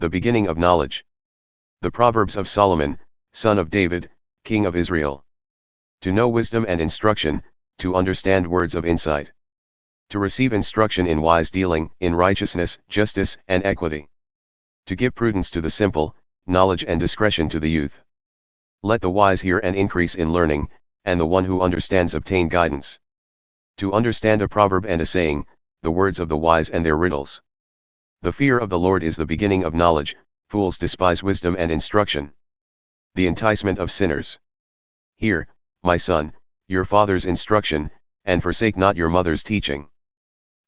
the beginning of knowledge. The Proverbs of Solomon, son of David, king of Israel. To know wisdom and instruction, to understand words of insight. To receive instruction in wise dealing, in righteousness, justice, and equity. To give prudence to the simple, knowledge and discretion to the youth. Let the wise hear and increase in learning, and the one who understands obtain guidance. To understand a proverb and a saying, the words of the wise and their riddles. The fear of the Lord is the beginning of knowledge, fools despise wisdom and instruction. The enticement of sinners. Hear, my son, your father's instruction, and forsake not your mother's teaching.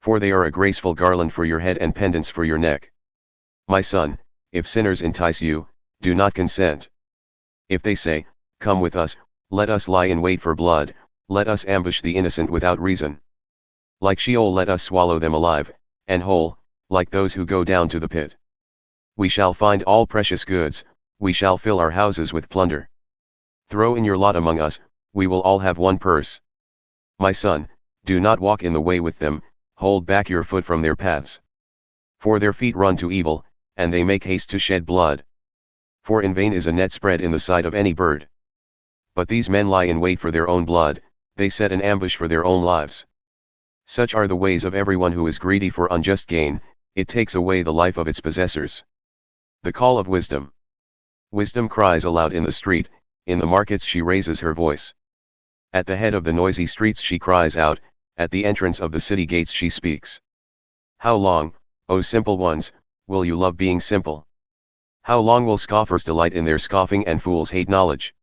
For they are a graceful garland for your head and pendants for your neck. My son, if sinners entice you, do not consent. If they say, come with us, let us lie in wait for blood, let us ambush the innocent without reason. Like Sheol let us swallow them alive, and whole, like those who go down to the pit. We shall find all precious goods, we shall fill our houses with plunder. Throw in your lot among us, we will all have one purse. My son, do not walk in the way with them, hold back your foot from their paths. For their feet run to evil, and they make haste to shed blood. For in vain is a net spread in the sight of any bird. But these men lie in wait for their own blood, they set an ambush for their own lives. Such are the ways of everyone who is greedy for unjust gain, it takes away the life of its possessors. The call of wisdom. Wisdom cries aloud in the street, in the markets she raises her voice. At the head of the noisy streets she cries out, at the entrance of the city gates she speaks. How long, O simple ones, will you love being simple? How long will scoffers delight in their scoffing and fools hate knowledge?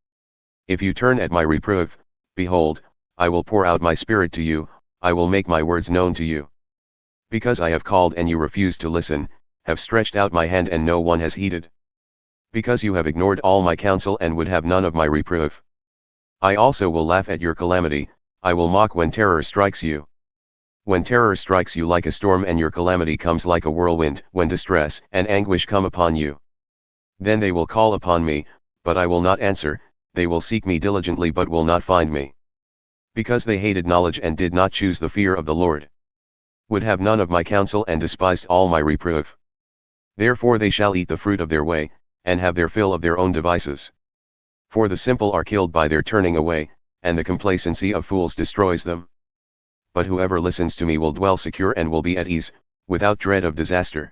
If you turn at my reproof, behold, I will pour out my spirit to you, I will make my words known to you. Because I have called and you refused to listen, have stretched out my hand and no one has heeded. Because you have ignored all my counsel and would have none of my reproof. I also will laugh at your calamity, I will mock when terror strikes you. When terror strikes you like a storm and your calamity comes like a whirlwind, when distress and anguish come upon you. Then they will call upon me, but I will not answer, they will seek me diligently but will not find me. Because they hated knowledge and did not choose the fear of the Lord. Would have none of my counsel and despised all my reproof. Therefore they shall eat the fruit of their way, and have their fill of their own devices. For the simple are killed by their turning away, and the complacency of fools destroys them. But whoever listens to me will dwell secure and will be at ease, without dread of disaster.